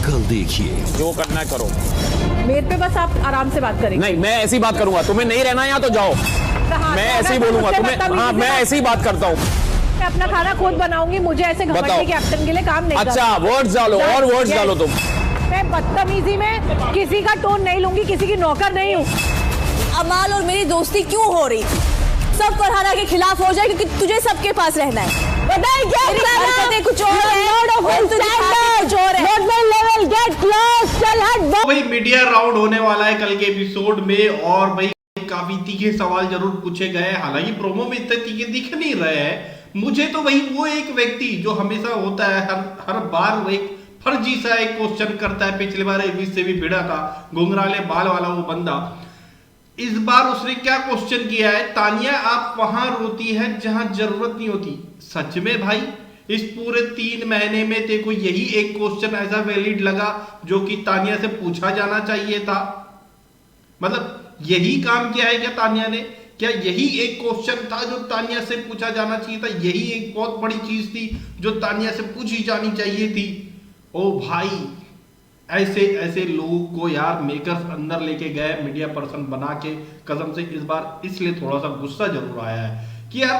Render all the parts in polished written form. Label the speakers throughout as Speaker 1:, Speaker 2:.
Speaker 1: कल देखिए।
Speaker 2: जो करना है करो।
Speaker 3: मेरे पे बस आप आराम से बात करेंगे।
Speaker 2: नहीं, मैं ऐसी बात करूंगा। तुम्हें नहीं रहना यहाँ तो जाओ। मैं ऐसे ही बोलूंगा तुम्हें। हाँ, मैं ऐसी ही बात करता हूँ।
Speaker 3: मैं अपना खाना खुद बनाऊंगी, मुझे ऐसे घमंडी कैप्टन के लिए काम नहीं करना।
Speaker 2: अच्छा, वर्ड्स डालो और वर्ड्स डालो तुम।
Speaker 3: मैं बदतमीजी में किसी का टोन नहीं लूंगी, किसी की नौकर नहीं हूँ।
Speaker 4: अमाल और मेरी दोस्ती क्यों हो रही? सब फरहाना के खिलाफ हो जाए क्योंकि तुझे सबके पास रहना है। बताइए क्या हरकतें कुछ और
Speaker 5: है। भाई मीडिया राउंड होने वाला है कल के एपिसोड में और भाई काफी तीखे सवाल जरूर पूछे गए। हालांकि प्रोमो में इतने तीखे दिख नहीं रहे हैं मुझे तो। वही वो एक व्यक्ति जो हमेशा होता है हर बार वो एक फर्जी सा एक क्वेश्चन करता है। पिछली बार एविस से भी भिड़ा था, घुंघराले बाल वाला वो बंदा। इस बार उसने क्या क्वेश्चन किया है, तानिया आप वहां रोती है जहां जरूरत नहीं होती। सच में भाई इस पूरे 3 महीने में तेरे को यही एक क्वेश्चन ऐसा वैलिड लगा जो कि तानिया से पूछा जाना चाहिए था? मतलब यही काम किया है क्या तानिया ने? क्या यही एक क्वेश्चन था जो तानिया से पूछा जाना चाहिए था? यही एक बहुत बड़ी चीज थी जो तानिया से पूछी जानी चाहिए थी? ओ भाई, ऐसे लोगों को यार मेकर्स अंदर लेके गए मीडिया पर्सन बना के। कसम से इस बार इसलिए थोड़ा सा गुस्सा जरूर आया है कि यार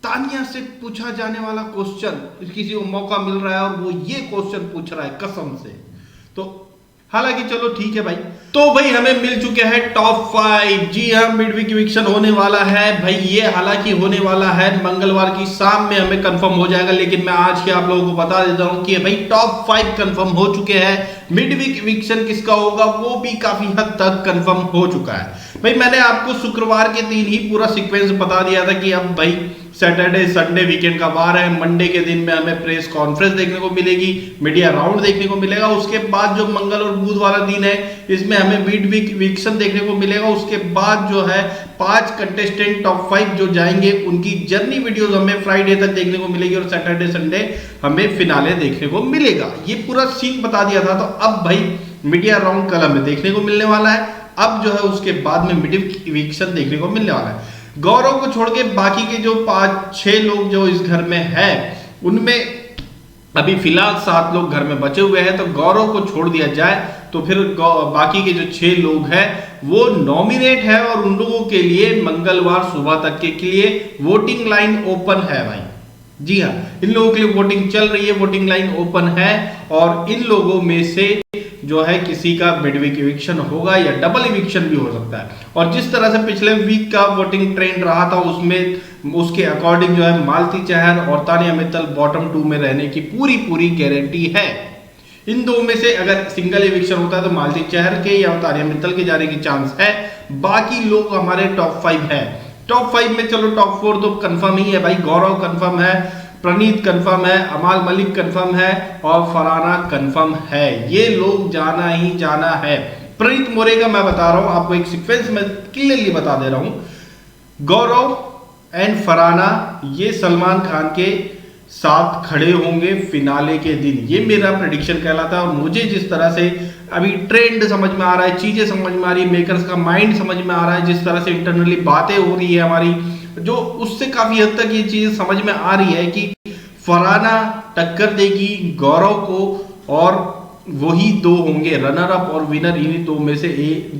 Speaker 5: तानिया से पूछा जाने वाला क्वेश्चन किसी को मौका मिल रहा है और वो ये क्वेश्चन पूछ रहा है कसम से। तो हालांकि चलो ठीक है भाई। तो भाई हमें मिल चुके हैं टॉप 5। जी हाँ, मिडवीक इविक्शन होने वाला है भाई। ये हालांकि होने वाला है मंगलवार की शाम में, हमें कंफर्म हो जाएगा। लेकिन मैं आज के आप लोगों को बता देता हूं कि भाई टॉप 5 कंफर्म हो चुके हैं। मिडवीक इविक्शन किसका होगा वो भी काफी हद तक कंफर्म हो चुका है। भाई मैंने आपको शुक्रवार के दिन ही पूरा सीक्वेंस बता दिया था कि अब भाई सैटरडे संडे वीकेंड का वार है। मंडे के दिन में हमें प्रेस कॉन्फ्रेंस देखने को मिलेगी, मीडिया राउंड देखने को मिलेगा। उसके बाद जो मंगल और बुध वाला दिन है इसमें हमें मिडवीक इविक्शन देखने को मिलेगा। उसके बाद जो है 5 कंटेस्टेंट टॉप 5 जो जाएंगे उनकी जर्नी वीडियोस हमें फ्राइडे तक देखने को मिलेगी और सैटरडे संडे हमें फिनाले देखने को मिलेगा। ये पूरा सीन बता दिया था। तो अब भाई मीडिया राउंड कल हमें देखने को मिलने वाला है। अब जो है उसके बाद में मिडवीक इविक्शन देखने को मिलने वाला है। गौरव को छोड़ के बाकी के जो 5-6 लोग जो इस घर में है उनमें अभी फिलहाल 7 लोग घर में बचे हुए हैं। तो गौरव को छोड़ दिया जाए तो फिर बाकी के जो 6 लोग हैं वो नॉमिनेट है और उन लोगों के लिए मंगलवार सुबह तक के लिए वोटिंग लाइन ओपन है भाई। जी हाँ, इन लोगों के लिए वोटिंग चल रही है, वोटिंग लाइन ओपन है। और इन लोगों में से जो है किसी का मिडवीक इविक्शन होगा या डबल इविक्शन भी हो सकता है। और जिस तरह से पिछले वीक का वोटिंग ट्रेंड रहा था उसमें उसके अकॉर्डिंग जो है मालती चहर और तानिया मित्तल बॉटम 2 में रहने की पूरी गारंटी है। इन दो में से अगर सिंगल इविक्शन होता है तो मालती चहर के या तानिया मित्तल के जाने की चांस है। बाकी लोग हमारे टॉप 5 है। टॉप 5 में चलो टॉप 4 तो कंफर्म ही है भाई। गौरव कंफर्म है, प्रणीत कंफर्म है, अमाल मलिक कंफर्म है और फरहाना कंफर्म है। ये लोग जाना ही जाना है। प्रणीत मोरे का मैं बता रहा हूं आपको, एक सीक्वेंस में क्लियरली बता दे रहा हूं। गौरव एंड फरहाना ये सलमान खान के साथ खड़े होंगे फिनाले के दिन। ये मेरा प्रेडिक्शन कहलाता है। और मुझे जिस तरह से अभी ट्रेंड समझ में आ रहा है, चीजें समझ में आ रही है, मेकर्स का माइंड समझ में आ रहा है, जिस तरह से इंटरनली बातें हो रही है हमारी, जो उससे काफी हद तक ये चीज समझ में आ रही है कि फरहाना टक्कर देगी गौरव को और वही 2 होंगे रनर अप और विनर। इन्हीं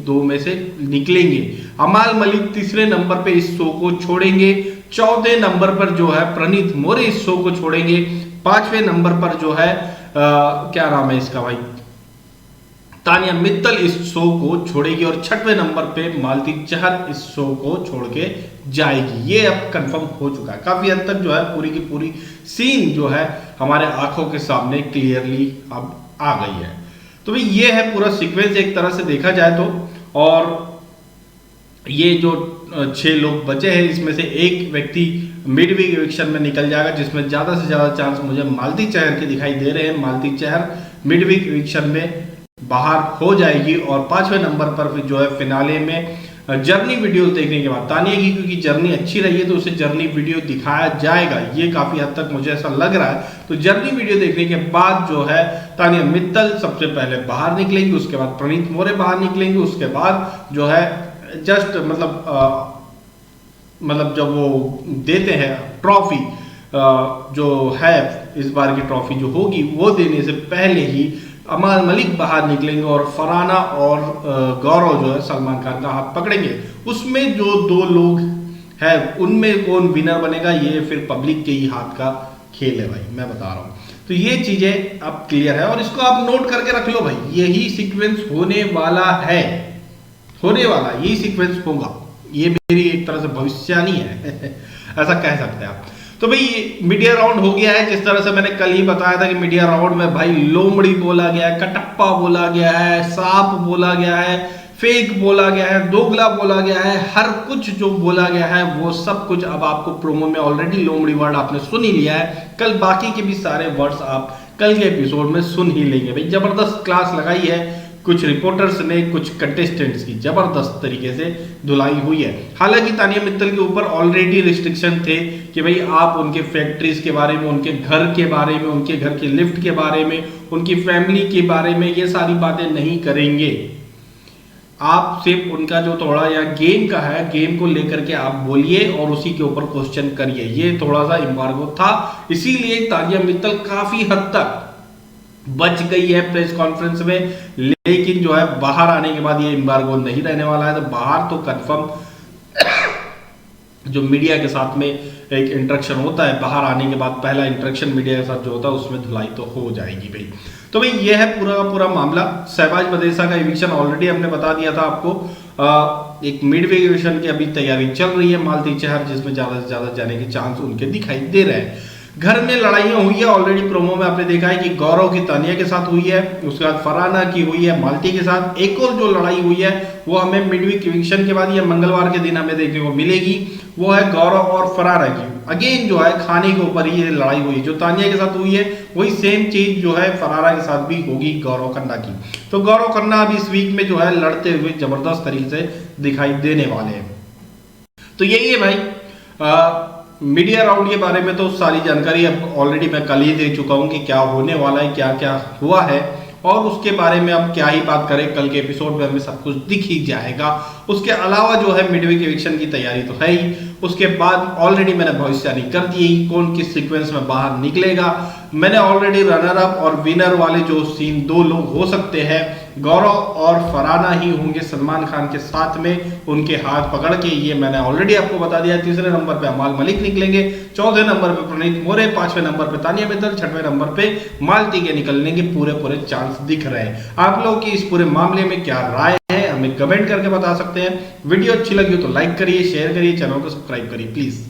Speaker 5: 2 में से निकलेंगे। अमाल मलिक तीसरे नंबर पे इस शो को छोड़ेंगे। चौथे नंबर पर जो है प्रणीत मोरे इस शो को छोड़ेंगे। 5वें नंबर पर जो है क्या नाम है इसका भाई, तानिया मित्तल इस शो को छोड़ेगी। और 6वें नंबर पे मालती चहर इस शो को छोड़ के जाएगी। ये अब कंफर्म हो चुका है। काफी हद तक जो है पूरी की पूरी सीन जो है हमारे आंखों के सामने क्लियरली अब आ गई है। तो भाई ये है पूरा सीक्वेंस एक तरह से देखा जाए तो। और ये जो 6 लोग बचे हैं इसमें से एक व्यक्ति मिडवीक इविक्शन में निकल जाएगा, जिसमें ज्यादा से ज्यादा चांस मुझे मालती चहर के दिखाई दे रहे हैं। मालती चहर मिडवीक इविक्शन में बाहर हो जाएगी। और 5वें नंबर पर फिर जो है फिनाले में जर्नी वीडियो देखने के बाद तानिया की, क्योंकि जर्नी अच्छी रही है तो उसे जर्नी वीडियो दिखाया जाएगा। ये काफी हद तक मुझे ऐसा लग रहा है। तो जर्नी वीडियो देखने के बाद जो है तानिया मित्तल सबसे पहले बाहर निकलेंगी, उसके बाद प्रणीत मोरे बाहर निकलेंगे, उसके बाद जो है जस्ट मतलब जब वो देते हैं ट्रॉफी जो है इस बार की ट्रॉफी जो होगी वो देने से पहले ही अमाल मलिक बाहर निकलेंगे और फरहाना और गौरव जो है सलमान खान का हाथ पकड़ेंगे। उसमें जो दो लोग हैं उनमें कौन विनर बनेगा ये फिर पब्लिक के ही हाथ का खेल है भाई, मैं बता रहा हूँ। तो ये चीजें अब क्लियर है और इसको आप नोट करके रख लो भाई, यही सीक्वेंस होने वाला है, होने वाला यही सीक्वेंस होगा। ये मेरी एक तरह से भविष्यवाणी है ऐसा कह सकते हैं आप। तो भाई मीडिया राउंड हो गया है, जिस तरह से मैंने कल ही बताया था कि मीडिया राउंड में भाई लोमड़ी बोला गया है, कटप्पा बोला गया है, सांप बोला गया है, फेक बोला गया है, दोगला बोला गया है, हर कुछ जो बोला गया है वो सब कुछ अब आपको प्रोमो में ऑलरेडी लोमड़ी वर्ड आपने सुन ही लिया है। कल बाकी के भी सारे वर्ड्स आप कल के एपिसोड में सुन ही लेंगे भाई। जबरदस्त क्लास लगाई है कुछ रिपोर्टर्स ने, कुछ कंटेस्टेंट्स की जबरदस्त तरीके से धुलाई हुई है। हालांकि तानिया मित्तल के ऊपर ऑलरेडी रिस्ट्रिक्शन थे कि भाई आप उनके फैक्ट्रीज के बारे में, उनके घर के बारे में, उनके घर के लिफ्ट के बारे में, उनकी फैमिली के बारे में ये सारी बातें नहीं करेंगे। आप सिर्फ उनका जो थोड़ा या गेम का है, गेम को लेकर के आप बोलिए और उसी के ऊपर क्वेश्चन करिए। ये थोड़ा सा एम्बार्गो था, इसीलिए तानिया मित्तल काफी हद तक बच गई है प्रेस कॉन्फ्रेंस में। लेकिन जो है बाहर आने के बाद ये एम्बार्गो नहीं रहने वाला है। तो बाहर तो कंफर्म जो मीडिया के साथ में एक इंटरेक्शन होता है, बाहर आने के बाद पहला इंटरेक्शन मीडिया के साथ जो होता है उसमें धुलाई तो हो जाएगी भाई। तो भाई ये है पूरा पूरा मामला। शहबाज मदेसा का इविक्शन ऑलरेडी हमने बता दिया था आपको। एक मिडवे इविक्शन की अभी तैयारी चल रही है मालती शहर, जिसमें ज्यादा से ज्यादा जाने के चांस उनके दिखाई दे रहे हैं। घर में लड़ाइयां हुई है ऑलरेडी, प्रोमो में आपने देखा है कि गौरव की तानिया के साथ हुई है, उसके बाद फरहाना की हुई है मालती के साथ। एक और जो लड़ाई हुई है वो हमें मिडवीक इविक्शन के बाद या मंगलवार के दिन हमें देखने को मिलेगी, वो है गौरव और फरहाना की। अगेन जो है खाने के ऊपर ही ये लड़ाई हुई, जो तानिया के साथ हुई है वही सेम चीज जो है फरहाना के साथ भी होगी गौरव खन्ना की। तो गौरव खन्ना अभी इस वीक में जो है लड़ते हुए जबरदस्त तरीके से दिखाई देने वाले हैं। तो यही है भाई मीडिया राउंड के बारे में तो सारी जानकारी अब ऑलरेडी मैं कल ही दे चुका हूं कि क्या होने वाला है, क्या क्या हुआ है, और उसके बारे में अब क्या ही बात करें, कल के एपिसोड में हमें सब कुछ दिख ही जाएगा। उसके अलावा जो है मिडवीक इविक्शन की तैयारी तो है ही, उसके बाद ऑलरेडी मैंने भविष्यवाणी कर दी कौन किस सीक्वेंस में बाहर निकलेगा। मैंने ऑलरेडी रनर अप और विनर वाले जो सीन दो लोग हो सकते हैं, गौरव और फरहाना ही होंगे सलमान खान के साथ में उनके हाथ पकड़ के, ये मैंने ऑलरेडी आपको बता दिया। तीसरे नंबर पे अमाल मलिक निकलेंगे, चौथे नंबर पे प्रणीत मोरे, पांचवें नंबर पे तानिया मित्तल, छठवें नंबर पे मालती के निकलने के पूरे पूरे चांस दिख रहे हैं। आप लोगों की इस पूरे मामले में क्या राय है हमें कमेंट करके बता सकते हैं। वीडियो अच्छी लगी हो तो लाइक करिए, शेयर करिए, चैनल को सब्सक्राइब करिए प्लीज।